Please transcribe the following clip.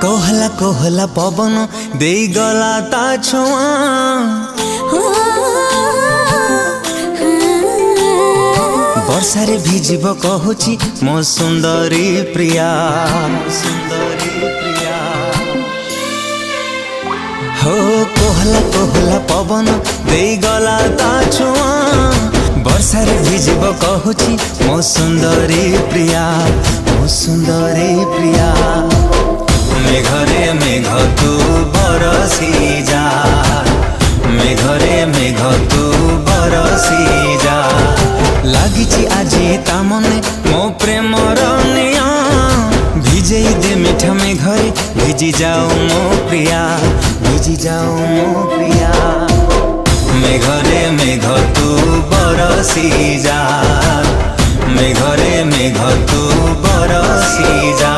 कोहला कोहला पवन दे गला ता छुआ वर्षारे भिजिब कहूची मो सुंदरी प्रिया हो कोहला कोहला पवन दे गला ता छुआ वर्षारे भिजिब कहूची मो सुंदरी प्रिया मेघरे मेघ तू बरसी जा मेघरे मेघ तू बरसी जा लागिची आजी ता मने मो प्रेमर निया भिजेई दे मीठा मेघरे भिजी जाओ मो प्रिया मेघरे मेघ तू बरसी जा मेघरे मेघ तू बरसी जा।